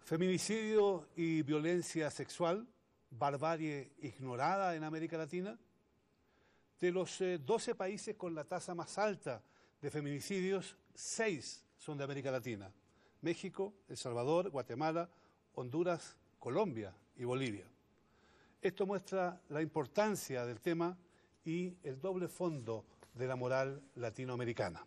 Feminicidio y violencia sexual, barbarie ignorada en América Latina. De los 12 países con la tasa más alta de feminicidios, 6 son de América Latina: México, El Salvador, Guatemala, Honduras, Colombia y Bolivia. Esto muestra la importancia del tema y el doble fondo de la moral latinoamericana.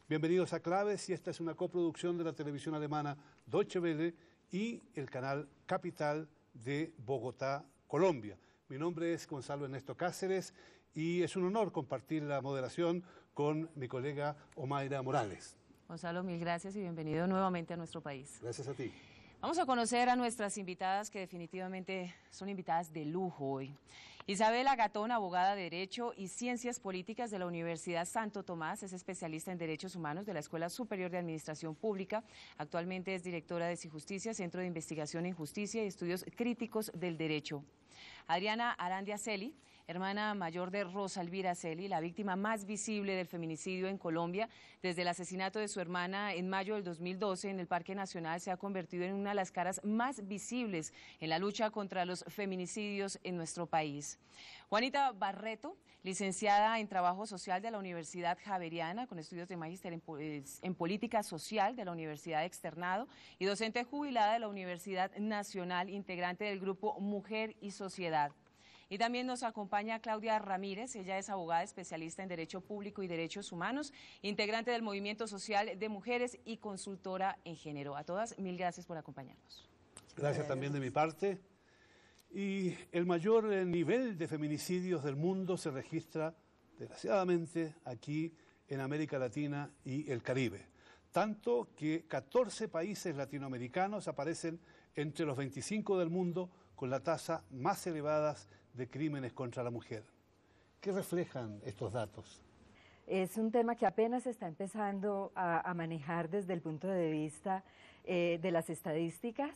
Bienvenidos a Claves, y esta es una coproducción de la televisión alemana Deutsche Welle y el canal Capital de Bogotá, Colombia. Mi nombre es Gonzalo Ernesto Cáceres y es un honor compartir la moderación con mi colega Omaira Morales. Gonzalo, mil gracias y bienvenido nuevamente a nuestro país. Gracias a ti. Vamos a conocer a nuestras invitadas, que definitivamente son invitadas de lujo hoy. Isabela Gatón, abogada de Derecho y Ciencias Políticas de la Universidad Santo Tomás, es especialista en Derechos Humanos de la Escuela Superior de Administración Pública. Actualmente es directora de Cijusticia, Centro de Investigación en Justicia y Estudios Críticos del Derecho. Adriana Arandia Celi, hermana mayor de Rosa Elvira Celi, la víctima más visible del feminicidio en Colombia. Desde el asesinato de su hermana en mayo del 2012 en el Parque Nacional, se ha convertido en una de las caras más visibles en la lucha contra los feminicidios en nuestro país. Juanita Barreto, licenciada en Trabajo Social de la Universidad Javeriana, con estudios de magíster en Política Social de la Universidad Externado y docente jubilada de la Universidad Nacional, integrante del grupo Mujer y Sociedad. Y también nos acompaña Claudia Ramírez. Ella es abogada especialista en Derecho Público y Derechos Humanos, integrante del Movimiento Social de Mujeres y consultora en género. A todas, mil gracias por acompañarnos. Gracias también de mi parte. Y el mayor nivel de feminicidios del mundo se registra, desgraciadamente, aquí en América Latina y el Caribe. Tanto que 14 países latinoamericanos aparecen entre los 25 del mundo con la tasa más elevada de crímenes contra la mujer. ¿Qué reflejan estos datos? Es un tema que apenas se está empezando a manejar desde el punto de vista de las estadísticas.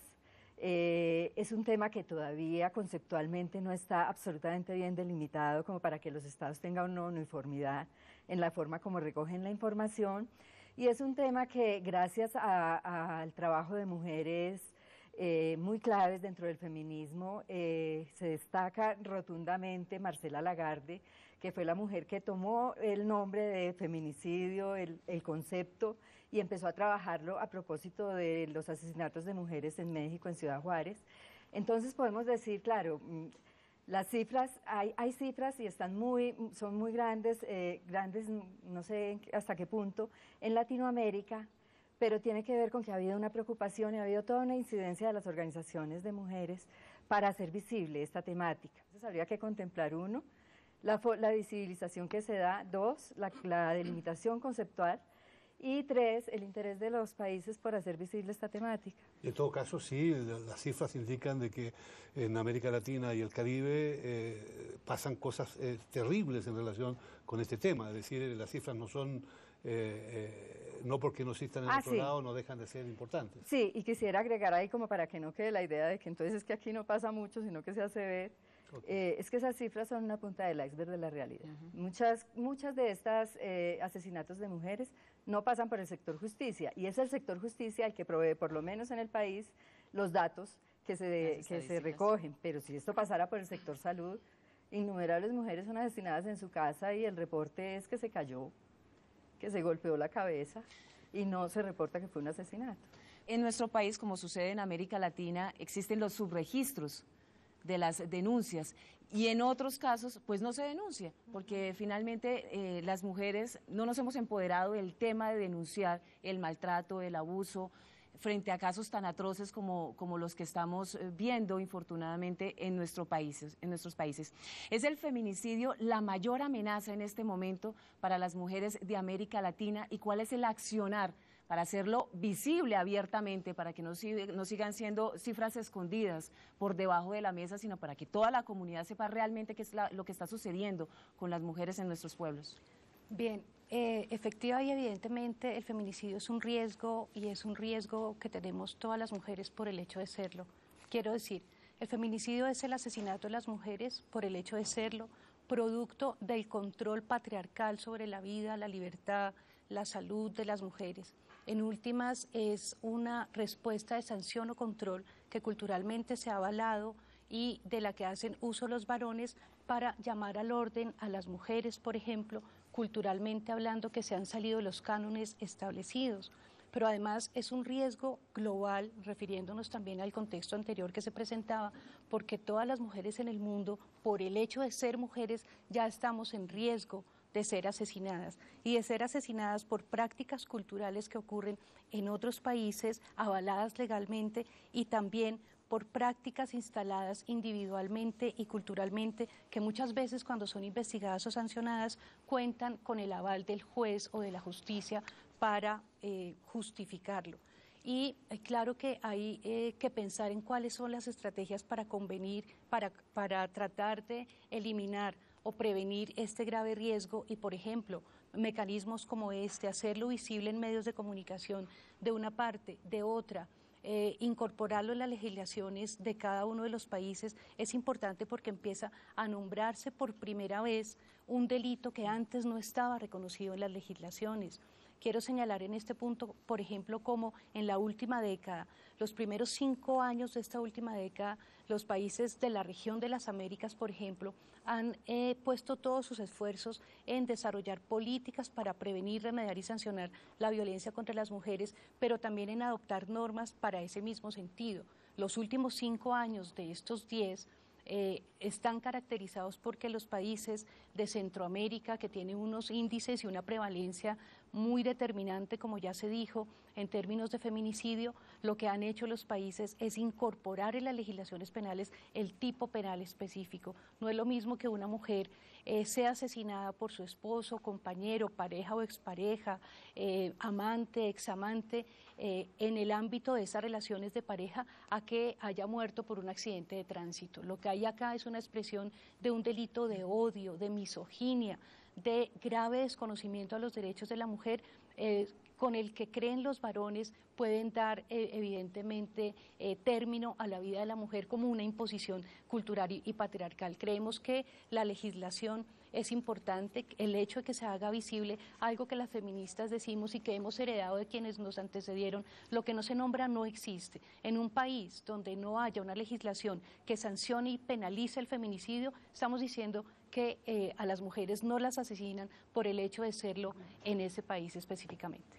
Es un tema que todavía conceptualmente no está absolutamente bien delimitado como para que los estados tengan una uniformidad en la forma como recogen la información, y es un tema que gracias al trabajo de mujeres muy claves dentro del feminismo, se destaca rotundamente Marcela Lagarde, que fue la mujer que tomó el nombre de feminicidio, el concepto, y empezó a trabajarlo a propósito de los asesinatos de mujeres en México, en Ciudad Juárez. Entonces podemos decir, claro, las cifras, hay cifras y son muy grandes, no sé hasta qué punto, en Latinoamérica, pero tiene que ver con que ha habido una preocupación y ha habido toda una incidencia de las organizaciones de mujeres para hacer visible esta temática. Entonces habría que contemplar, uno, la visibilización que se da; dos, la delimitación conceptual; y tres, el interés de los países por hacer visible esta temática. En todo caso, sí, las cifras indican de que en América Latina y el Caribe pasan cosas terribles en relación con este tema. Es decir, las cifras no son, no porque no existan en otro lado, no dejan de ser importantes. Sí, y quisiera agregar ahí, como para que no quede la idea de que entonces es que aquí no pasa mucho, sino que se hace ver. Es que esas cifras son una punta del iceberg de la realidad. Muchas de estas asesinatos de mujeres no pasan por el sector justicia, y es el sector justicia el que provee, por lo menos en el país, los datos que se recogen. Pero si esto pasara por el sector salud, innumerables mujeres son asesinadas en su casa y el reporte es que se cayó, que se golpeó la cabeza, y no se reporta que fue un asesinato. En nuestro país, como sucede en América Latina, existen los subregistros de las denuncias, y en otros casos pues no se denuncia, porque finalmente las mujeres no nos hemos empoderado del tema de denunciar el maltrato, el abuso, frente a casos tan atroces como los que estamos viendo infortunadamente en nuestros países. ¿Es el feminicidio la mayor amenaza en este momento para las mujeres de América Latina, y cuál es el accionar para hacerlo visible abiertamente, para que no sigan siendo cifras escondidas por debajo de la mesa, sino para que toda la comunidad sepa realmente qué es lo que está sucediendo con las mujeres en nuestros pueblos? Bien, efectiva y evidentemente el feminicidio es un riesgo, y es un riesgo que tenemos todas las mujeres por el hecho de serlo. Quiero decir, el feminicidio es el asesinato de las mujeres por el hecho de serlo, producto del control patriarcal sobre la vida, la libertad, la salud de las mujeres. En últimas, es una respuesta de sanción o control que culturalmente se ha avalado y de la que hacen uso los varones para llamar al orden a las mujeres, por ejemplo, culturalmente hablando, que se han salido de los cánones establecidos. Pero además es un riesgo global, refiriéndonos también al contexto anterior que se presentaba, porque todas las mujeres en el mundo, por el hecho de ser mujeres, ya estamos en riesgo de ser asesinadas y de ser asesinadas por prácticas culturales que ocurren en otros países, avaladas legalmente, y también por prácticas instaladas individualmente y culturalmente que muchas veces, cuando son investigadas o sancionadas, cuentan con el aval del juez o de la justicia para justificarlo. Y claro que hay que pensar en cuáles son las estrategias para convenir, para tratar de eliminar o prevenir este grave riesgo y, por ejemplo, mecanismos como este, hacerlo visible en medios de comunicación de una parte, de otra, incorporarlo en las legislaciones de cada uno de los países es importante, porque empieza a nombrarse por primera vez un delito que antes no estaba reconocido en las legislaciones. Quiero señalar en este punto, por ejemplo, como en la última década, los primeros 5 años de esta última década, los países de la región de las Américas, por ejemplo, han puesto todos sus esfuerzos en desarrollar políticas para prevenir, remediar y sancionar la violencia contra las mujeres, pero también en adoptar normas para ese mismo sentido. Los últimos 5 años de estos 10 están caracterizados porque los países de Centroamérica, que tienen unos índices y una prevalencia muy determinante, como ya se dijo, en términos de feminicidio, lo que han hecho los países es incorporar en las legislaciones penales el tipo penal específico. No es lo mismo que una mujer sea asesinada por su esposo, compañero, pareja o expareja, amante, examante, en el ámbito de esas relaciones de pareja, a que haya muerto por un accidente de tránsito. Lo que hay acá es una expresión de un delito de odio, de misoginia, de grave desconocimiento a los derechos de la mujer, con el que creen los varones pueden dar evidentemente término a la vida de la mujer como una imposición cultural y patriarcal. Creemos que la legislación es importante, el hecho de que se haga visible algo que las feministas decimos y que hemos heredado de quienes nos antecedieron: lo que no se nombra no existe. En un país donde no haya una legislación que sancione y penalice el feminicidio, estamos diciendo que a las mujeres no las asesinan por el hecho de serlo en ese país específicamente.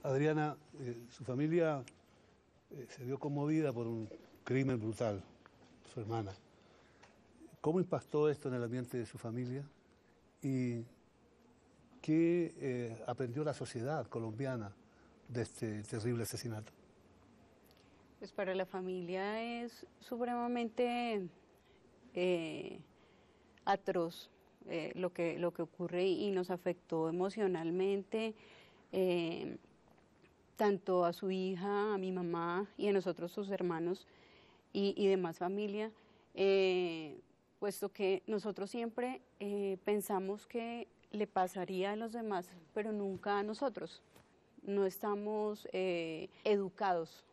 Adriana, su familia se vio conmovida por un crimen brutal, su hermana. ¿Cómo impactó esto en el ambiente de su familia? ¿Y qué aprendió la sociedad colombiana de este terrible asesinato? Pues para la familia es supremamente atroz lo que ocurre, y nos afectó emocionalmente, tanto a su hija, a mi mamá y a nosotros, sus hermanos y demás familia, puesto que nosotros siempre pensamos que le pasaría a los demás, pero nunca a nosotros. No estamos educados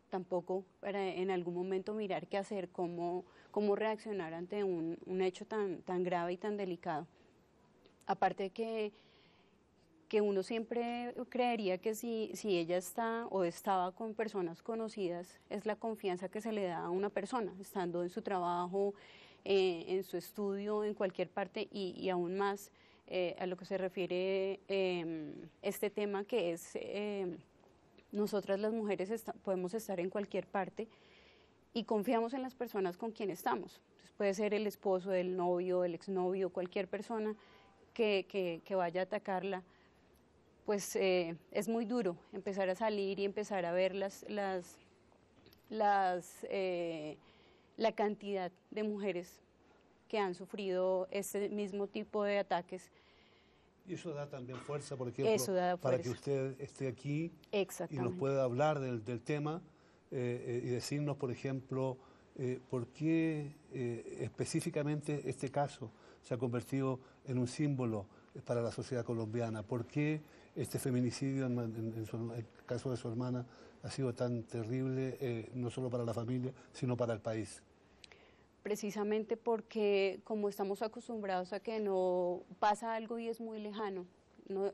tampoco para en algún momento mirar qué hacer, cómo reaccionar ante un hecho tan grave y tan delicado. Aparte que uno siempre creería que si ella está o estaba con personas conocidas, es la confianza que se le da a una persona, estando en su trabajo, en su estudio, en cualquier parte, y aún más a lo que se refiere este tema, que es nosotras las mujeres podemos estar en cualquier parte y confiamos en las personas con quien estamos. Entonces puede ser el esposo, el novio, el exnovio, cualquier persona que vaya a atacarla. Pues es muy duro empezar a salir y empezar a ver la cantidad de mujeres que han sufrido este mismo tipo de ataques. Y eso da también fuerza, por ejemplo, para que usted esté aquí y nos pueda hablar del tema y decirnos, por ejemplo, por qué específicamente este caso se ha convertido en un símbolo para la sociedad colombiana. ¿Por qué este feminicidio, en el caso de su hermana, ha sido tan terrible, no solo para la familia, sino para el país? precisamente porque como estamos acostumbrados a que no pasa algo y es muy lejano, no,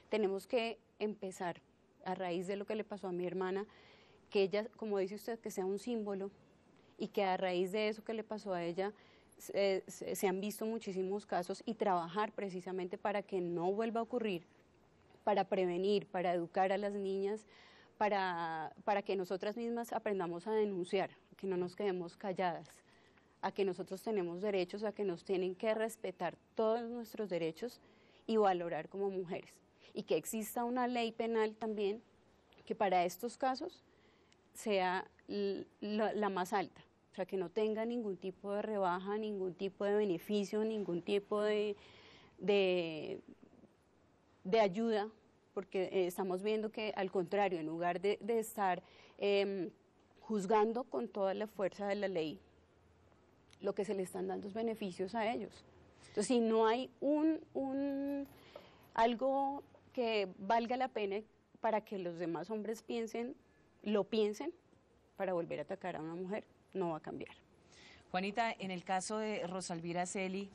tenemos que empezar a raíz de lo que le pasó a mi hermana, que ella, como dice usted, que sea un símbolo y que a raíz de eso que le pasó a ella se han visto muchísimos casos y trabajar precisamente para que no vuelva a ocurrir, para prevenir, para educar a las niñas, para que nosotras mismas aprendamos a denunciar, que no nos quedemos calladas, a que nosotros tenemos derechos, a que nos tienen que respetar todos nuestros derechos y valorar como mujeres. Y que exista una ley penal también que para estos casos sea la más alta, o sea, que no tenga ningún tipo de rebaja, ningún tipo de beneficio, ningún tipo de ayuda, porque estamos viendo que al contrario, en lugar de estar juzgando con toda la fuerza de la ley, lo que se le están dando es beneficios a ellos. Entonces, si no hay algo que valga la pena para que los demás hombres lo piensen, para volver a atacar a una mujer, no va a cambiar. Juanita, en el caso de Rosalvira Celi,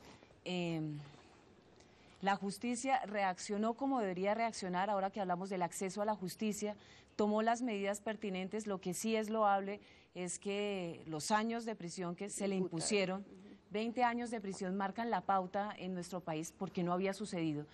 la justicia reaccionó como debería reaccionar. Ahora que hablamos del acceso a la justicia, tomó las medidas pertinentes. Lo que sí es loable es que los años de prisión que se le impusieron, 20 años de prisión, marcan la pauta en nuestro país porque no había sucedido.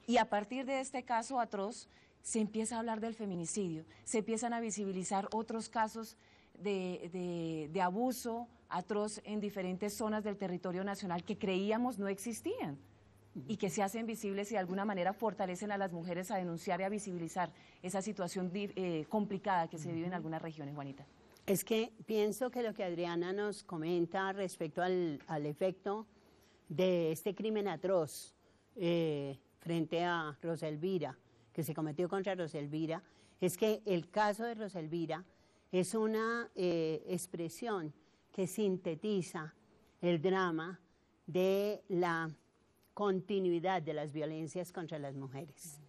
Y a partir de este caso atroz, se empieza a hablar del feminicidio, se empiezan a visibilizar otros casos de abuso atroz en diferentes zonas del territorio nacional que creíamos no existían y que se hacen visibles y de alguna manera fortalecen a las mujeres a denunciar y a visibilizar esa situación complicada que se vive en algunas regiones, Juanita. Es que pienso que lo que Adriana nos comenta respecto al efecto de este crimen atroz frente a Rosalvira, que se cometió contra Rosalvira, es que el caso de Rosalvira es una expresión que sintetiza el drama de la continuidad de las violencias contra las mujeres.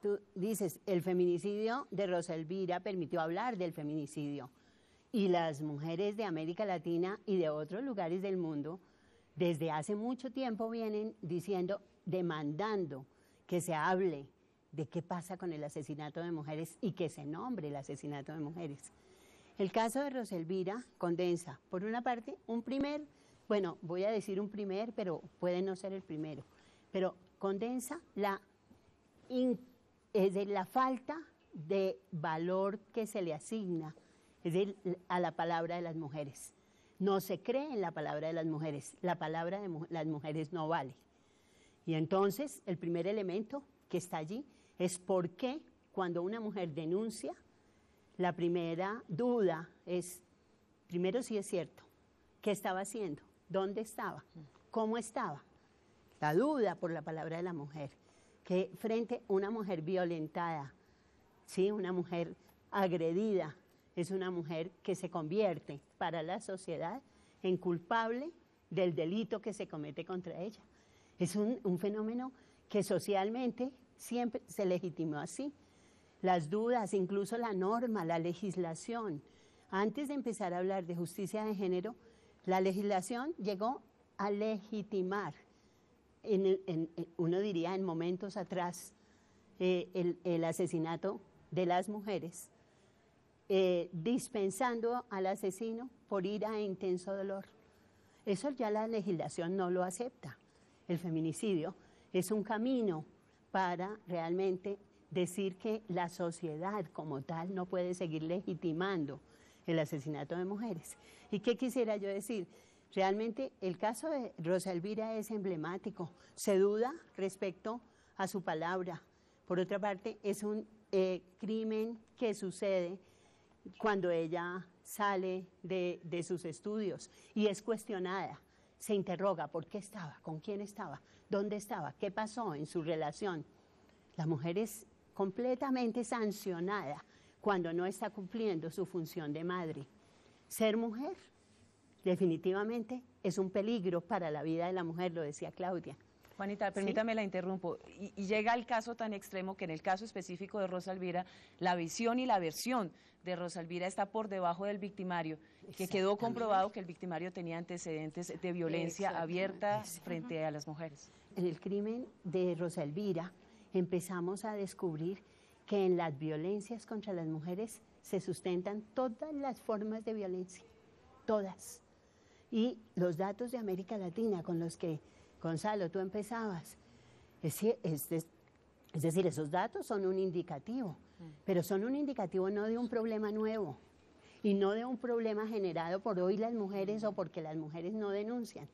Tú dices, el feminicidio de Rosalvira permitió hablar del feminicidio, y las mujeres de América Latina y de otros lugares del mundo desde hace mucho tiempo vienen diciendo, demandando que se hable de qué pasa con el asesinato de mujeres y que se nombre el asesinato de mujeres. El caso de Rosalvira condensa, por una parte, voy a decir un primer, pero puede no ser el primero, pero condensa la falta de valor que se le asigna a la palabra de las mujeres. No se cree en la palabra de las mujeres, la palabra de las mujeres no vale. Y entonces, el primer elemento que está allí es por qué cuando una mujer denuncia, la primera duda es, primero si es cierto, ¿qué estaba haciendo? ¿Dónde estaba? ¿Cómo estaba? La duda por la palabra de la mujer, que frente a una mujer violentada, ¿sí? Una mujer agredida, es una mujer que se convierte para la sociedad en culpable del delito que se comete contra ella. Es un fenómeno que socialmente siempre se legitimó así. Las dudas, incluso la norma, la legislación. Antes de empezar a hablar de justicia de género, la legislación llegó a legitimar, uno diría en momentos atrás, el asesinato de las mujeres, dispensando al asesino por ira e intenso dolor. Eso ya la legislación no lo acepta. El feminicidio es un camino para realmente decir que la sociedad como tal no puede seguir legitimando el asesinato de mujeres. ¿Y qué quisiera yo decir? Realmente el caso de Rosalvira es emblemático. Se duda respecto a su palabra. Por otra parte, es un crimen que sucede cuando ella sale de sus estudios y es cuestionada. Se interroga por qué estaba, con quién estaba, dónde estaba, qué pasó en su relación. La mujer es completamente sancionada cuando no está cumpliendo su función de madre. Ser mujer definitivamente es un peligro para la vida de la mujer, lo decía Claudia. Juanita, permítame la interrumpo. Y llega el caso tan extremo que en el caso específico de Rosa Elvira, la visión y la versión de Rosa Elvira está por debajo del victimario, que quedó comprobado que el victimario tenía antecedentes de violencia abierta frente a las mujeres. En el crimen de Rosa Elvira empezamos a descubrir que en las violencias contra las mujeres se sustentan todas las formas de violencia, todas. Y los datos de América Latina con los que, Gonzalo, tú empezabas, es decir, esos datos son un indicativo, pero son un indicativo no de un problema nuevo y no de un problema generado por hoy las mujeres o porque las mujeres no denuncian.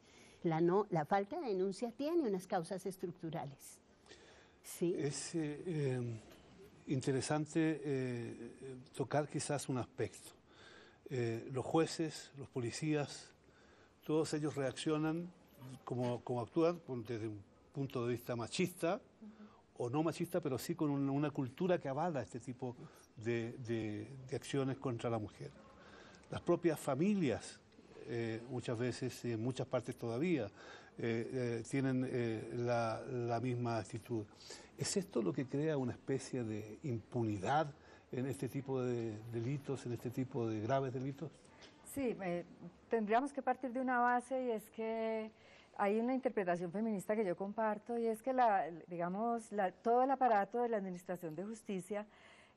La falta de denuncia tiene unas causas estructurales. Sí. Es interesante tocar quizás un aspecto. Los jueces, los policías, todos ellos reaccionan como actúan desde un punto de vista machista o no machista, pero sí con una cultura que avala este tipo de acciones contra la mujer. Las propias familias, muchas veces y en muchas partes todavía, tienen la misma actitud. ¿Es esto lo que crea una especie de impunidad en este tipo de delitos, en este tipo de graves delitos? Sí, tendríamos que partir de una base, y es que hay una interpretación feminista que yo comparto, y es que todo el aparato de la Administración de Justicia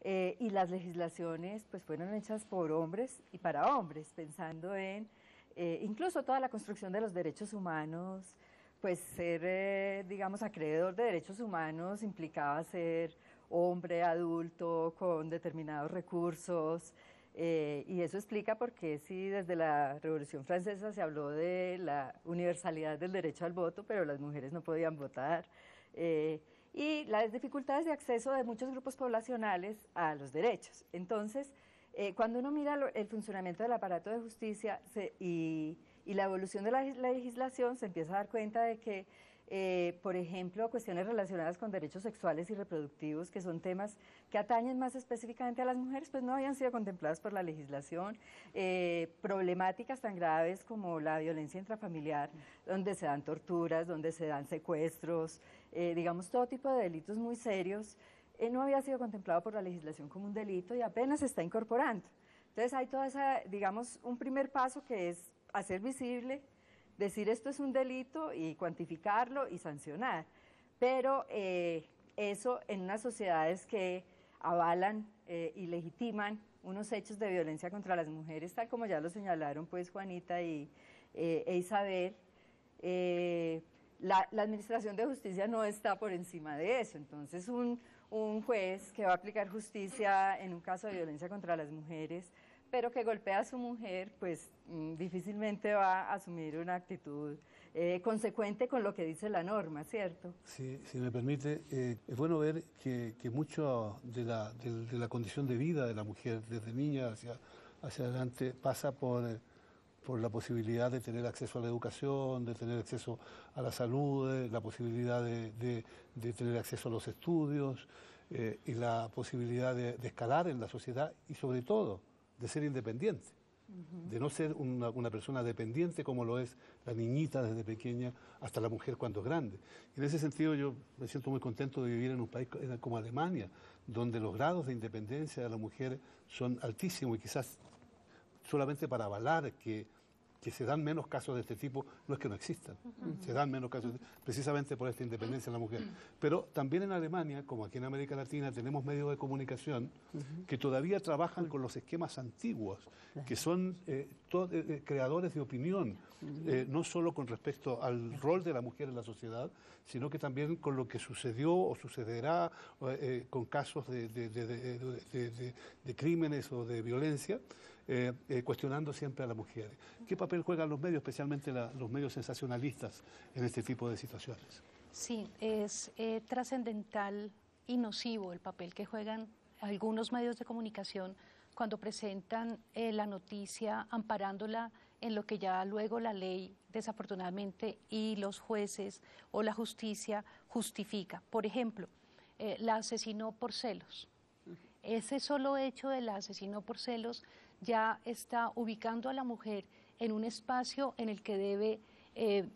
y las legislaciones pues fueron hechas por hombres y para hombres, pensando en incluso toda la construcción de los derechos humanos. Pues ser, acreedor de derechos humanos implicaba ser hombre, adulto, con determinados recursos, y eso explica por qué sí desde la Revolución Francesa se habló de la universalidad del derecho al voto, pero las mujeres no podían votar, y las dificultades de acceso de muchos grupos poblacionales a los derechos. Entonces, cuando uno mira el funcionamiento del aparato de justicia y la evolución de la legislación, se empieza a dar cuenta de que, por ejemplo, cuestiones relacionadas con derechos sexuales y reproductivos, que son temas que atañen más específicamente a las mujeres, pues no habían sido contempladas por la legislación. Problemáticas tan graves como la violencia intrafamiliar, donde se dan torturas, donde se dan secuestros, todo tipo de delitos muy serios, no había sido contemplado por la legislación como un delito y apenas se está incorporando. Entonces hay toda esa, un primer paso que es hacer visible, decir esto es un delito y cuantificarlo y sancionar. Pero eso en unas sociedades que avalan y legitiman unos hechos de violencia contra las mujeres, tal como ya lo señalaron pues Juanita e Isabel, la Administración de Justicia no está por encima de eso. Entonces un juez que va a aplicar justicia en un caso de violencia contra las mujeres, pero que golpea a su mujer, pues difícilmente va a asumir una actitud consecuente con lo que dice la norma, ¿cierto? Sí, si me permite, es bueno ver que mucho de la condición de vida de la mujer, desde niña hacia adelante, pasa por la posibilidad de tener acceso a la educación, de tener acceso a la salud, la posibilidad de tener acceso a los estudios y la posibilidad de escalar en la sociedad y sobre todo de ser independiente, de no ser una persona dependiente como lo es la niñita desde pequeña hasta la mujer cuando es grande. Y en ese sentido yo me siento muy contento de vivir en un país como Alemania, donde los grados de independencia de la mujer son altísimos y quizás solamente para avalar que se dan menos casos de este tipo, no es que no existan, se dan menos casos precisamente por esta independencia de la mujer. Pero también en Alemania, como aquí en América Latina, tenemos medios de comunicación que todavía trabajan con los esquemas antiguos, que son creadores de opinión, no solo con respecto al rol de la mujer en la sociedad, sino que también con lo que sucedió o sucederá con casos de crímenes o de violencia, cuestionando siempre a la mujer. ¿Qué papel juegan los medios, especialmente los medios sensacionalistas, en este tipo de situaciones? Sí, es trascendental y nocivo el papel que juegan algunos medios de comunicación cuando presentan la noticia amparándola en lo que ya luego la ley, desafortunadamente, y los jueces o la justicia justifica. Por ejemplo, la asesinó por celos. Ese solo hecho de la asesinó por celos ya está ubicando a la mujer en un espacio en el que debe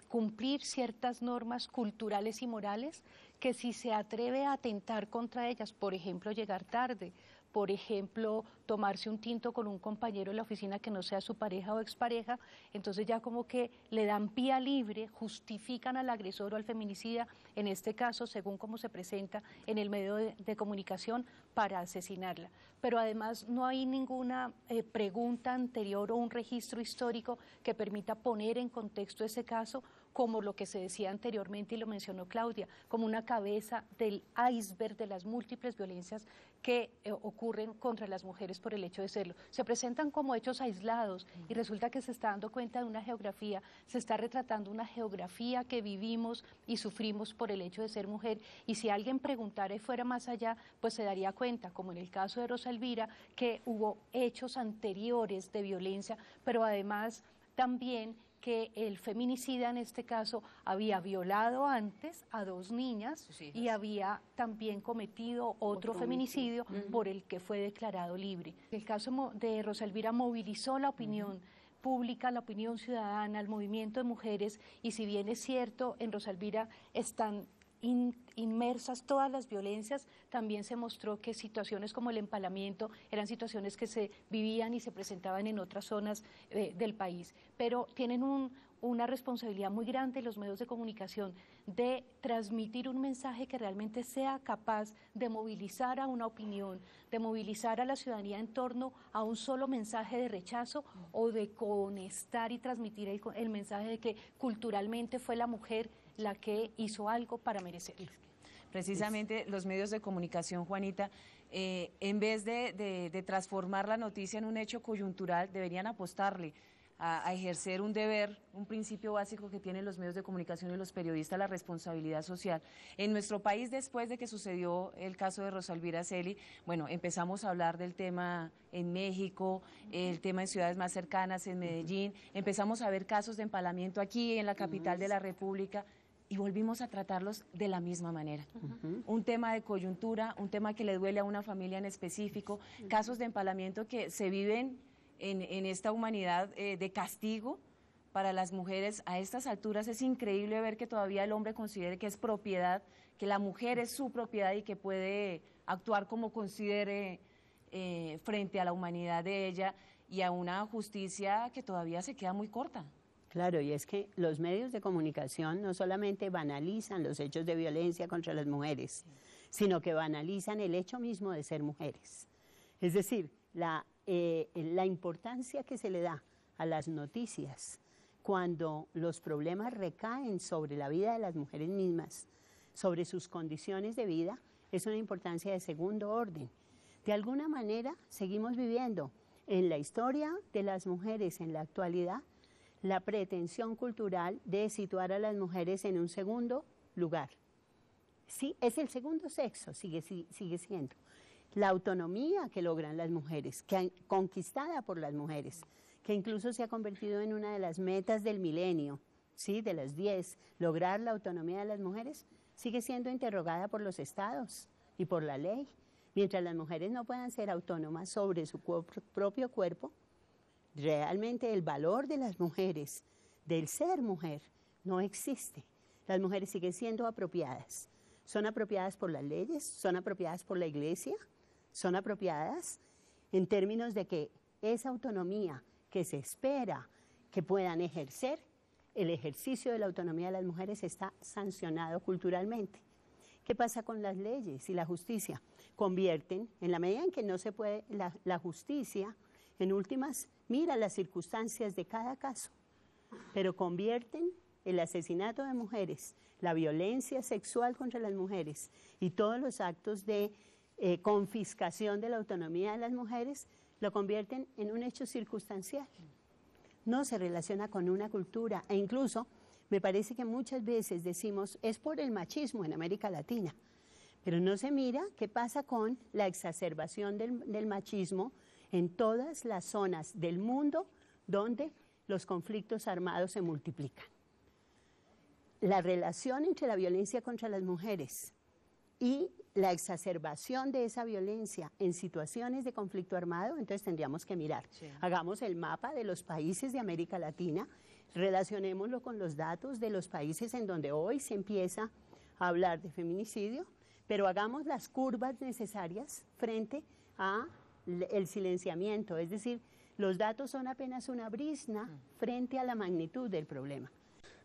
cumplir ciertas normas culturales y morales que si se atreve a atentar contra ellas, por ejemplo, llegar tarde, por ejemplo, tomarse un tinto con un compañero de la oficina que no sea su pareja o expareja, entonces ya como que le dan vía libre, justifican al agresor o al feminicida, en este caso, según cómo se presenta en el medio de comunicación, para asesinarla. Pero además no hay ninguna pregunta anterior o un registro histórico que permita poner en contexto ese caso, como lo que se decía anteriormente y lo mencionó Claudia, como una cabeza del iceberg de las múltiples violencias que ocurren contra las mujeres por el hecho de serlo. Se presentan como hechos aislados y resulta que se está dando cuenta de una geografía, se está retratando una geografía que vivimos y sufrimos por el hecho de ser mujer, y si alguien preguntara y fuera más allá, pues se daría cuenta, como en el caso de Rosa Elvira, que hubo hechos anteriores de violencia, pero además también que el feminicida en este caso había violado antes a 2 niñas y había también cometido otro feminicidio por el que fue declarado libre. El caso de Rosa Elvira movilizó la opinión pública, la opinión ciudadana, el movimiento de mujeres, y si bien es cierto, en Rosa Elvira están inmersas todas las violencias, también se mostró que situaciones como el empalamiento eran situaciones que se vivían y se presentaban en otras zonas del país, pero tienen una responsabilidad muy grande los medios de comunicación de transmitir un mensaje que realmente sea capaz de movilizar a una opinión, de movilizar a la ciudadanía en torno a un solo mensaje de rechazo, o de conectar y transmitir el mensaje de que culturalmente fue la mujer la que hizo algo para merecer. Precisamente los medios de comunicación, Juanita, en vez de transformar la noticia en un hecho coyuntural, deberían apostarle a ejercer un deber, un principio básico que tienen los medios de comunicación y los periodistas, la responsabilidad social. En nuestro país, después de que sucedió el caso de Rosa Elvira Celi, bueno, empezamos a hablar del tema en México, el tema en ciudades más cercanas, en Medellín, empezamos a ver casos de empalamiento aquí en la capital de la República, y volvimos a tratarlos de la misma manera. Un tema de coyuntura, un tema que le duele a una familia en específico, casos de empalamiento que se viven en esta humanidad de castigo para las mujeres. A estas alturas es increíble ver que todavía el hombre considere que es propiedad, que la mujer es su propiedad y que puede actuar como considere frente a la humanidad de ella, y a una justicia que todavía se queda muy corta. Claro, y es que los medios de comunicación no solamente banalizan los hechos de violencia contra las mujeres, sino que banalizan el hecho mismo de ser mujeres. Es decir, la importancia que se le da a las noticias cuando los problemas recaen sobre la vida de las mujeres mismas, sobre sus condiciones de vida, es una importancia de segundo orden. De alguna manera, seguimos viviendo en la historia de las mujeres en la actualidad la pretensión cultural de situar a las mujeres en un segundo lugar. Sí, es el segundo sexo, sigue siendo. La autonomía que logran las mujeres, conquistada por las mujeres, que incluso se ha convertido en una de las metas del milenio, ¿sí? De las 10, lograr la autonomía de las mujeres, sigue siendo interrogada por los estados y por la ley. Mientras las mujeres no puedan ser autónomas sobre su propio cuerpo, realmente el valor de las mujeres, del ser mujer, no existe. Las mujeres siguen siendo apropiadas. Son apropiadas por las leyes, son apropiadas por la iglesia, son apropiadas en términos de que esa autonomía que se espera que puedan ejercer, el ejercicio de la autonomía de las mujeres está sancionado culturalmente. ¿Qué pasa con las leyes y la justicia? Convierten, en la medida en que no se puede, la justicia, en últimas, mira las circunstancias de cada caso, pero convierten el asesinato de mujeres, la violencia sexual contra las mujeres y todos los actos de confiscación de la autonomía de las mujeres, lo convierten en un hecho circunstancial. No se relaciona con una cultura, e incluso me parece que muchas veces decimos es por el machismo en América Latina, pero no se mira qué pasa con la exacerbación del machismo en todas las zonas del mundo donde los conflictos armados se multiplican. La relación entre la violencia contra las mujeres y la exacerbación de esa violencia en situaciones de conflicto armado, entonces tendríamos que mirar. Sí. Hagamos el mapa de los países de América Latina, Relacionémoslo con los datos de los países en donde hoy se empieza a hablar de feminicidio, pero hagamos las curvas necesarias frente a el silenciamiento, es decir, los datos son apenas una brizna frente a la magnitud del problema.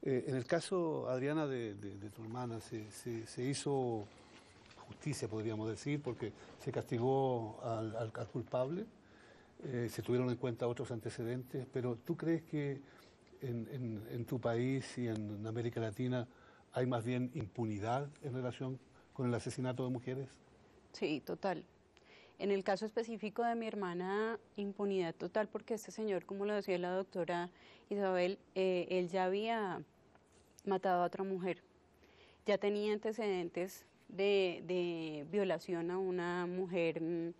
En el caso, Adriana, de tu hermana, se hizo justicia, podríamos decir, porque se castigó al culpable, se tuvieron en cuenta otros antecedentes, pero ¿tú crees que en tu país y en América Latina hay más bien impunidad en relación con el asesinato de mujeres? Sí, total. En el caso específico de mi hermana, impunidad total, porque este señor, como lo decía la doctora Isabel, él ya había matado a otra mujer, ya tenía antecedentes de violación a una mujer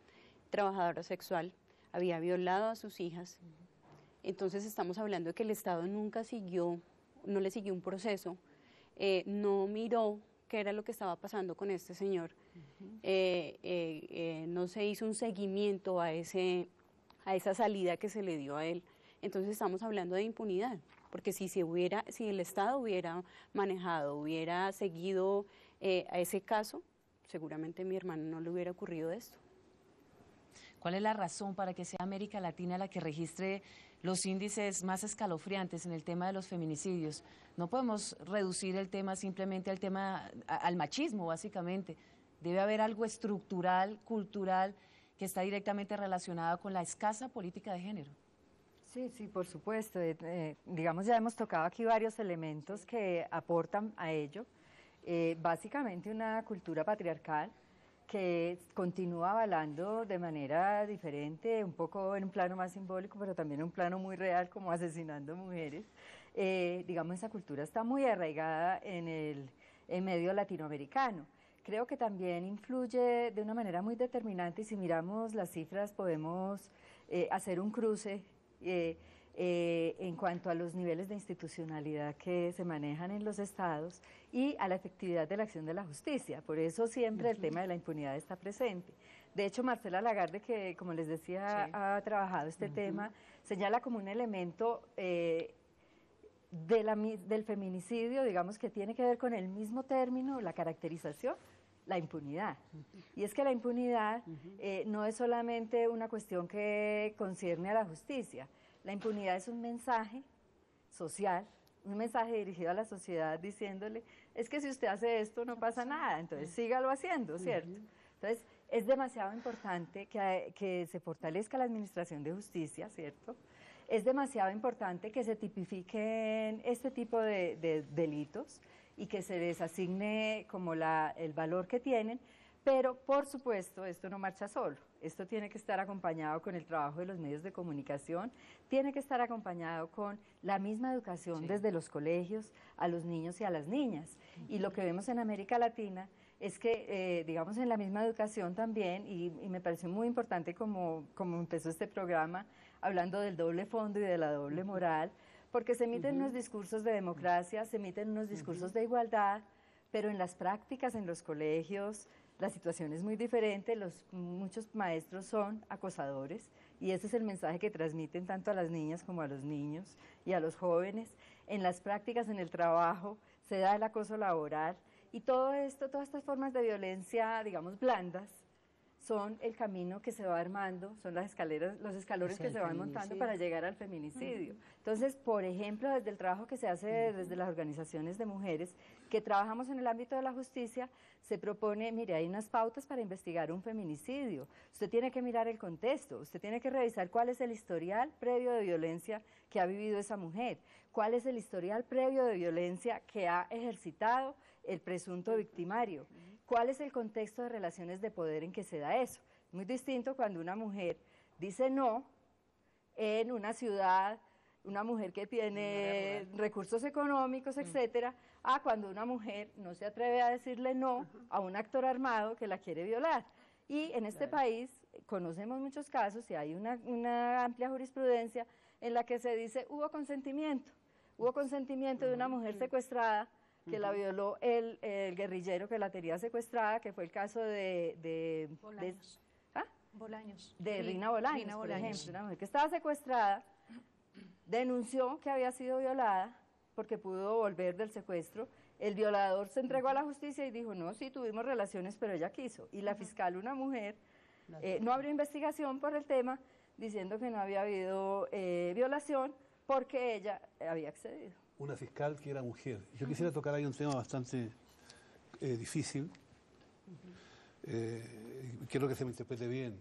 trabajadora sexual, había violado a sus hijas. Entonces estamos hablando de que el Estado nunca no le siguió un proceso, no miró qué era lo que estaba pasando con este señor, no se hizo un seguimiento a esa salida que se le dio a él. Entonces estamos hablando de impunidad, porque si el Estado hubiera manejado, hubiera seguido a ese caso, seguramente a mi hermano no le hubiera ocurrido esto. ¿Cuál es la razón para que sea América Latina la que registre los índices más escalofriantes en el tema de los feminicidios? No podemos reducir el tema simplemente al machismo, básicamente. Debe haber algo estructural, cultural, que está directamente relacionado con la escasa política de género. Sí, sí, por supuesto. Digamos, ya hemos tocado aquí varios elementos que aportan a ello. Básicamente una cultura patriarcal que continúa avalando de manera diferente, un poco en un plano más simbólico, pero también en un plano muy real, como asesinando mujeres. Digamos, esa cultura está muy arraigada en el medio latinoamericano. Creo que también influye de una manera muy determinante, y si miramos las cifras podemos hacer un cruce en cuanto a los niveles de institucionalidad que se manejan en los estados y a la efectividad de la acción de la justicia. Por eso siempre el tema de la impunidad está presente. De hecho, Marcela Lagarde, que como les decía, ha trabajado este tema, señala como un elemento del feminicidio, digamos, que tiene que ver con el mismo término, la caracterización, la impunidad. Y es que la impunidad no es solamente una cuestión que concierne a la justicia. La impunidad es un mensaje social, un mensaje dirigido a la sociedad diciéndole, es que si usted hace esto no pasa nada, entonces sígalo haciendo, ¿cierto? Entonces es demasiado importante que se fortalezca la administración de justicia, ¿cierto? Es demasiado importante que se tipifiquen este tipo de delitos y que se les asigne como el valor que tienen, pero por supuesto esto no marcha solo, esto tiene que estar acompañado con el trabajo de los medios de comunicación, tiene que estar acompañado con la misma educación desde los colegios a los niños y a las niñas. Y lo que vemos en América Latina es que, digamos, en la misma educación también, y me pareció muy importante como empezó este programa, hablando del doble fondo y de la doble moral, porque se emiten unos discursos de democracia, se emiten unos discursos de igualdad, pero en las prácticas, en los colegios, la situación es muy diferente, muchos maestros son acosadores y ese es el mensaje que transmiten tanto a las niñas como a los niños y a los jóvenes. En las prácticas, en el trabajo, se da el acoso laboral y todo esto, todas estas formas de violencia, digamos, blandas, son el camino que se va armando, son las escaleras, los escalones que se van montando para llegar al feminicidio. Entonces, por ejemplo, desde el trabajo que se hace desde las organizaciones de mujeres que trabajamos en el ámbito de la justicia, se propone, mire, hay unas pautas para investigar un feminicidio. Usted tiene que mirar el contexto, usted tiene que revisar cuál es el historial previo de violencia que ha vivido esa mujer, cuál es el historial previo de violencia que ha ejercitado el presunto victimario. ¿Cuál es el contexto de relaciones de poder en que se da eso? Muy distinto cuando una mujer dice no en una ciudad, una mujer que tiene recursos económicos, etcétera, a cuando una mujer no se atreve a decirle no a un actor armado que la quiere violar. Y en este país conocemos muchos casos y hay una amplia jurisprudencia en la que se dice hubo consentimiento de una mujer secuestrada que la violó el guerrillero que la tenía secuestrada, que fue el caso de Bolaños. De Rina Bolaños, por ejemplo, una mujer que estaba secuestrada denunció que había sido violada porque pudo volver del secuestro. El violador se entregó a la justicia y dijo, no, sí, tuvimos relaciones, pero ella quiso. Y la fiscal, una mujer, no abrió investigación por el tema, diciendo que no había habido violación porque ella había accedido. Una fiscal que era mujer. Yo quisiera tocar ahí un tema bastante difícil. Quiero que se me interprete bien.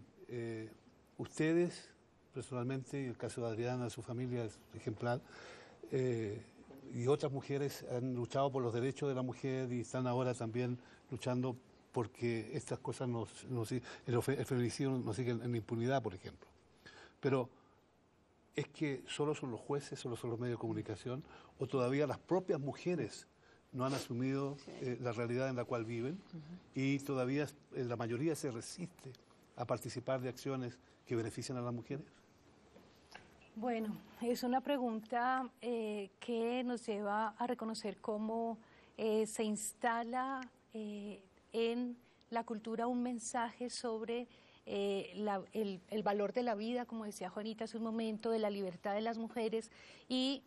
Ustedes, personalmente, y el caso de Adriana, su familia es ejemplar, y otras mujeres han luchado por los derechos de la mujer y están ahora también luchando porque estas cosas el feminicidio no sigue en la impunidad, por ejemplo. Pero es que solo son los jueces, solo son los medios de comunicación, o todavía las propias mujeres no han asumido la realidad en la cual viven y todavía la mayoría se resiste a participar de acciones que benefician a las mujeres. Bueno, es una pregunta que nos lleva a reconocer cómo se instala en la cultura un mensaje sobre el valor de la vida, como decía Juanita hace un momento, de la libertad de las mujeres y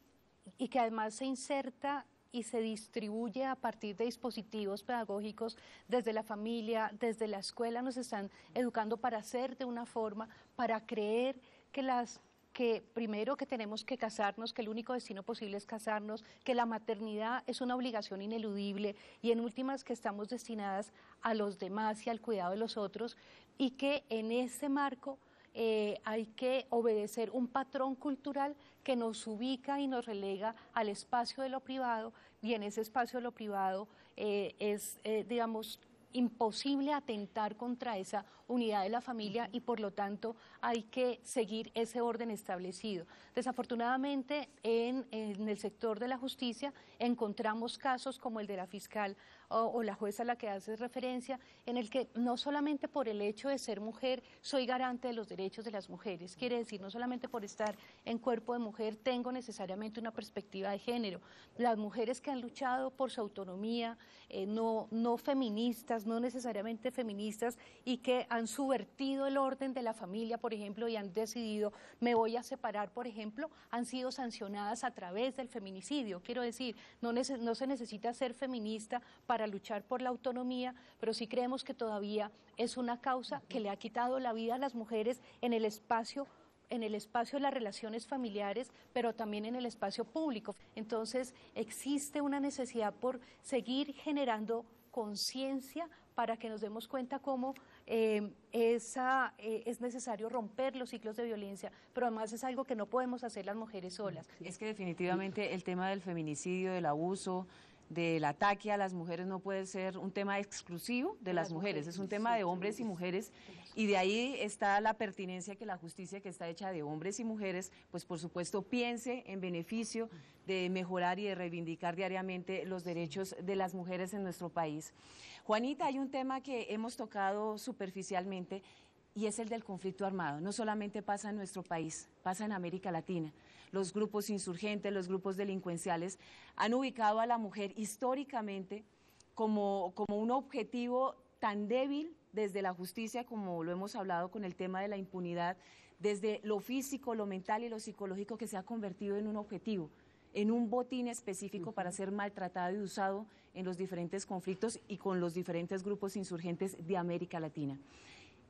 que además se inserta y se distribuye a partir de dispositivos pedagógicos desde la familia, desde la escuela. Nos están educando para ser de una forma, para creer que primero que tenemos que casarnos, que el único destino posible es casarnos, que la maternidad es una obligación ineludible y en últimas que estamos destinadas a los demás y al cuidado de los otros y que en ese marco hay que obedecer un patrón cultural que nos ubica y nos relega al espacio de lo privado y en ese espacio de lo privado digamos, imposible atentar contra esa unidad de la familia y por lo tanto hay que seguir ese orden establecido. Desafortunadamente en el sector de la justicia encontramos casos como el de la fiscal o la jueza a la que haces referencia, en el que no solamente por el hecho de ser mujer soy garante de los derechos de las mujeres, quiere decir no solamente por estar en cuerpo de mujer tengo necesariamente una perspectiva de género. Las mujeres que han luchado por su autonomía, no feministas, no necesariamente feministas y que han subvertido el orden de la familia, por ejemplo, y han decidido me voy a separar, por ejemplo, han sido sancionadas a través del feminicidio. Quiero decir, no se necesita ser feminista para luchar por la autonomía, pero sí creemos que todavía es una causa que le ha quitado la vida a las mujeres en el espacio de las relaciones familiares, pero también en el espacio público. Entonces, existe una necesidad por seguir generando conciencia para que nos demos cuenta cómo es necesario romper los ciclos de violencia, pero además es algo que no podemos hacer las mujeres solas. Es que definitivamente el tema del feminicidio, del abuso, del ataque a las mujeres no puede ser un tema exclusivo de las mujeres, es un tema de hombres y mujeres y de ahí está la pertinencia que la justicia que está hecha de hombres y mujeres, pues por supuesto piense en beneficio de mejorar y de reivindicar diariamente los derechos de las mujeres en nuestro país. Juanita, hay un tema que hemos tocado superficialmente y es el del conflicto armado. No solamente pasa en nuestro país, pasa en América Latina. Los grupos insurgentes, los grupos delincuenciales han ubicado a la mujer históricamente como un objetivo tan débil desde la justicia, como lo hemos hablado con el tema de la impunidad, desde lo físico, lo mental y lo psicológico, que se ha convertido en un objetivo, en un botín específico para ser maltratado y usado en los diferentes conflictos y con los diferentes grupos insurgentes de América Latina.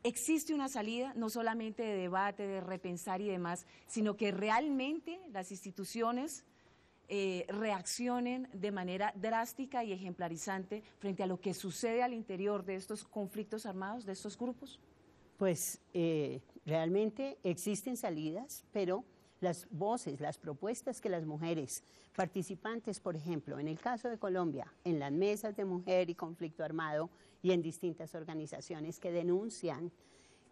Existe una salida, no solamente de debate, de repensar y demás, sino que realmente las instituciones reaccionen de manera drástica y ejemplarizante frente a lo que sucede al interior de estos conflictos armados, de estos grupos? Pues realmente existen salidas, pero las voces, las propuestas que las mujeres participantes, por ejemplo, en el caso de Colombia, en las mesas de mujer y conflicto armado y en distintas organizaciones que denuncian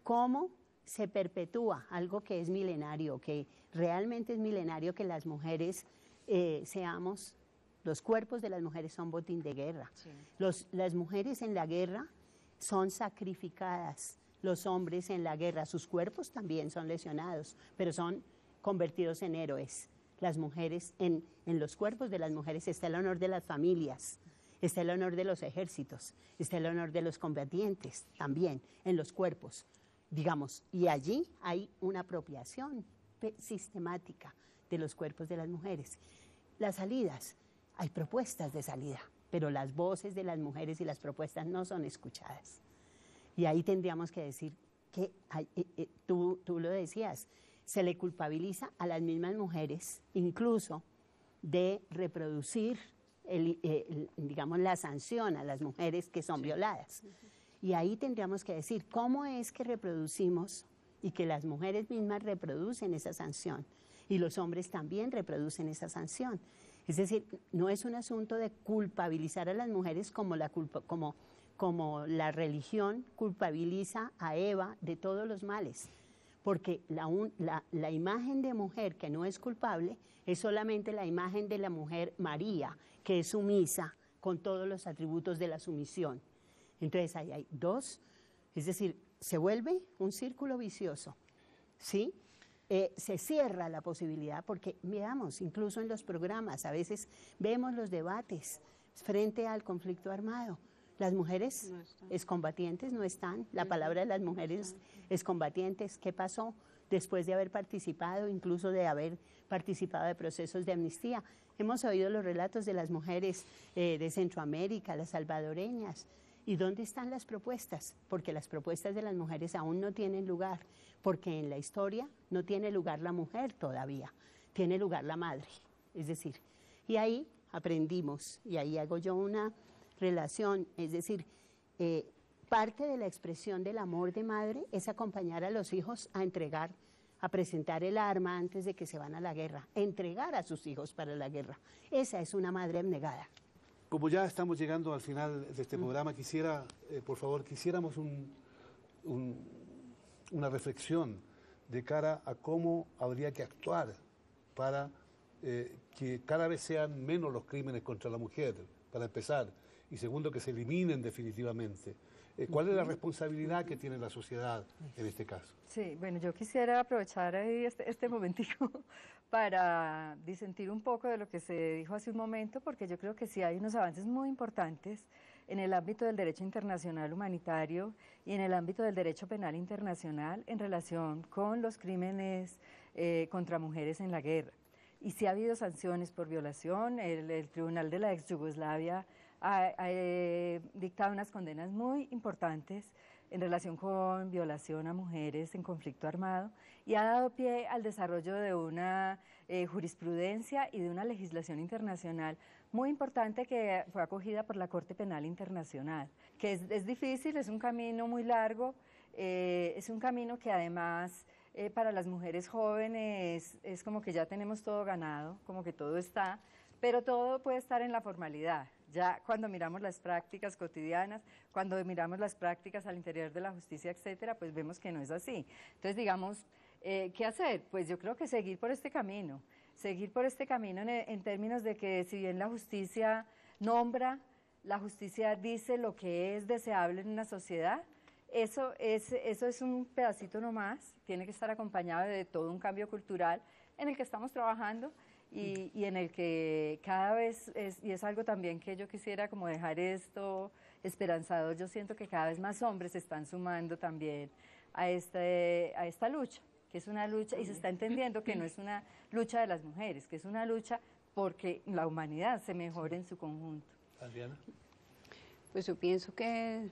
cómo se perpetúa algo que es milenario, que realmente es milenario, que las mujeres seamos, los cuerpos de las mujeres son botín de guerra. Sí. Las mujeres en la guerra son sacrificadas, los hombres en la guerra, sus cuerpos también son lesionados, pero son convertidos en héroes. Las mujeres, en los cuerpos de las mujeres está el honor de las familias, está el honor de los ejércitos, está el honor de los combatientes también en los cuerpos, digamos, y allí hay una apropiación sistemática de los cuerpos de las mujeres. Las salidas, hay propuestas de salida, pero las voces de las mujeres y las propuestas no son escuchadas. Y ahí tendríamos que decir que, tú lo decías, se le culpabiliza a las mismas mujeres, incluso de reproducir, digamos, la sanción a las mujeres que son violadas. Y ahí tendríamos que decir, ¿cómo es que reproducimos y que las mujeres mismas reproducen esa sanción? Y los hombres también reproducen esa sanción. Es decir, no es un asunto de culpabilizar a las mujeres como la religión culpabiliza a Eva de todos los males, porque la imagen de mujer que no es culpable es solamente la imagen de la mujer María, que es sumisa con todos los atributos de la sumisión. Entonces ahí hay dos, es decir, se vuelve un círculo vicioso, ¿sí? Se cierra la posibilidad, porque veamos, incluso en los programas, a veces vemos los debates frente al conflicto armado. Las mujeres excombatientes no están, la palabra de las mujeres excombatientes, ¿qué pasó después de haber participado, incluso de haber participado de procesos de amnistía? Hemos oído los relatos de las mujeres de Centroamérica, las salvadoreñas. ¿Y dónde están las propuestas? Porque las propuestas de las mujeres aún no tienen lugar, porque en la historia no tiene lugar la mujer todavía, tiene lugar la madre, es decir, y ahí aprendimos, y ahí hago yo una relación, es decir, parte de la expresión del amor de madre es acompañar a los hijos a entregar, a presentar el arma antes de que se van a la guerra, entregar a sus hijos para la guerra. Esa es una madre abnegada. Como ya estamos llegando al final de este programa, por favor, quisiéramos una reflexión de cara a cómo habría que actuar para que cada vez sean menos los crímenes contra la mujer, para empezar, y segundo, que se eliminen definitivamente. ¿Cuál es la responsabilidad que tiene la sociedad en este caso? Sí, bueno, yo quisiera aprovechar ahí este momentico para disentir un poco de lo que se dijo hace un momento, porque yo creo que sí hay unos avances muy importantes en el ámbito del derecho internacional humanitario y en el ámbito del derecho penal internacional en relación con los crímenes contra mujeres en la guerra. Y sí ha habido sanciones por violación, el Tribunal de la ex Yugoslavia ha dictado unas condenas muy importantes en relación con violación a mujeres en conflicto armado y ha dado pie al desarrollo de una jurisprudencia y de una legislación internacional muy importante que fue acogida por la Corte Penal Internacional, que es difícil, es un camino muy largo, es un camino que además para las mujeres jóvenes es como que ya tenemos todo ganado, como que todo está, pero todo puede estar en la formalidad. Ya cuando miramos las prácticas cotidianas, cuando miramos las prácticas al interior de la justicia, etcétera, pues vemos que no es así. Entonces, digamos, ¿qué hacer? Pues yo creo que seguir por este camino en términos de que si bien la justicia nombra, la justicia dice lo que es deseable en una sociedad, eso es un pedacito nomás, tiene que estar acompañado de todo un cambio cultural en el que estamos trabajando y en el que cada vez, y es algo también que yo quisiera como dejar esto esperanzado, yo siento que cada vez más hombres se están sumando también a esta lucha, que es una lucha, y se está entendiendo que no es una lucha de las mujeres, que es una lucha porque la humanidad se mejore en su conjunto. Adriana. Pues yo pienso que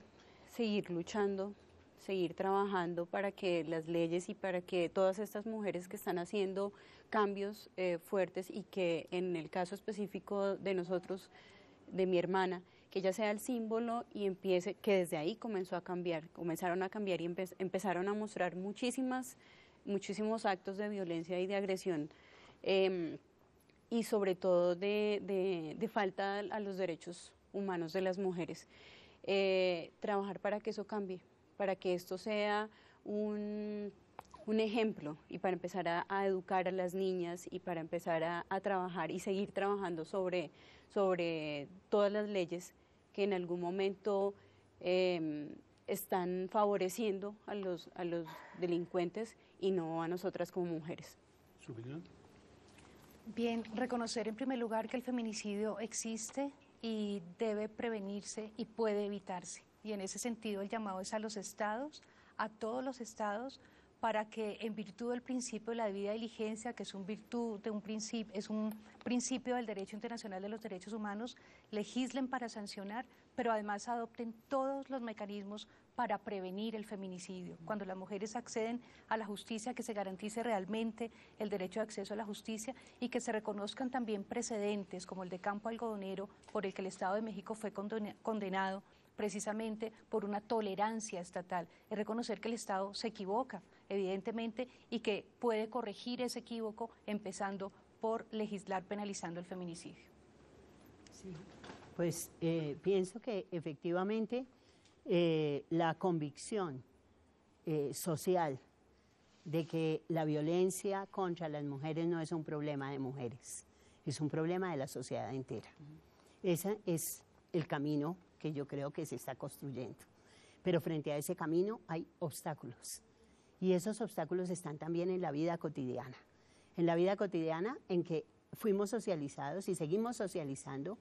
seguir luchando, seguir trabajando para que las leyes y para que todas estas mujeres que están haciendo cambios fuertes y que en el caso específico de nosotros, de mi hermana, que ella sea el símbolo y empiece, que desde ahí comenzaron a cambiar y empezaron a mostrar muchísimos actos de violencia y de agresión y sobre todo de falta a los derechos humanos de las mujeres. Trabajar para que eso cambie, para que esto sea un ejemplo y para empezar a educar a las niñas y para empezar a trabajar y seguir trabajando sobre todas las leyes que en algún momento están favoreciendo a los delincuentes y no a nosotras como mujeres. ¿Su opinión? Bien, reconocer en primer lugar que el feminicidio existe y debe prevenirse y puede evitarse. Y en ese sentido el llamado es a los estados, a todos los estados, para que en virtud del principio de la debida diligencia, que es un principio del derecho internacional de los derechos humanos, legislen para sancionar, pero además adopten todos los mecanismos para prevenir el feminicidio. Cuando las mujeres acceden a la justicia, que se garantice realmente el derecho de acceso a la justicia y que se reconozcan también precedentes como el de Campo Algodonero, por el que el Estado de México fue condenado precisamente por una tolerancia estatal. Es reconocer que el Estado se equivoca, evidentemente, y que puede corregir ese equívoco empezando por legislar penalizando el feminicidio. Sí. Pues pienso que efectivamente la convicción social de que la violencia contra las mujeres no es un problema de mujeres, es un problema de la sociedad entera. Ese es el camino que yo creo que se está construyendo. Pero frente a ese camino hay obstáculos. Y esos obstáculos están también en la vida cotidiana. En la vida cotidiana en que fuimos socializados y seguimos socializando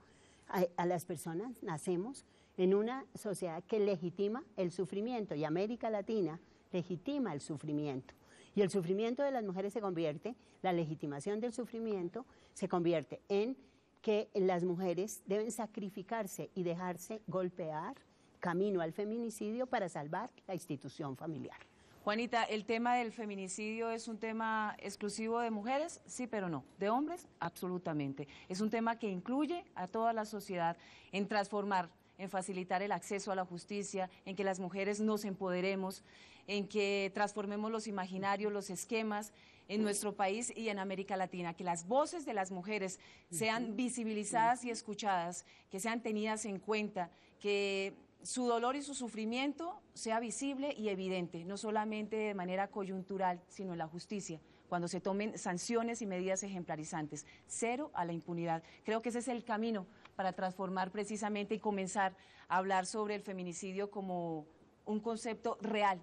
a las personas, nacemos en una sociedad que legitima el sufrimiento y América Latina legitima el sufrimiento. Y el sufrimiento de las mujeres se convierte, la legitimación del sufrimiento se convierte en que las mujeres deben sacrificarse y dejarse golpear camino al feminicidio para salvar la institución familiar. Juanita, ¿el tema del feminicidio es un tema exclusivo de mujeres? Sí, pero no. ¿De hombres? Absolutamente. Es un tema que incluye a toda la sociedad en transformar, en facilitar el acceso a la justicia, en que las mujeres nos empoderemos, en que transformemos los imaginarios, los esquemas en nuestro país y en América Latina, que las voces de las mujeres sean visibilizadas y escuchadas, que sean tenidas en cuenta, que su dolor y su sufrimiento sea visible y evidente, no solamente de manera coyuntural, sino en la justicia, cuando se tomen sanciones y medidas ejemplarizantes. Cero a la impunidad. Creo que ese es el camino para transformar precisamente y comenzar a hablar sobre el feminicidio como un concepto real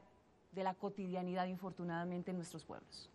de la cotidianidad, infortunadamente, en nuestros pueblos.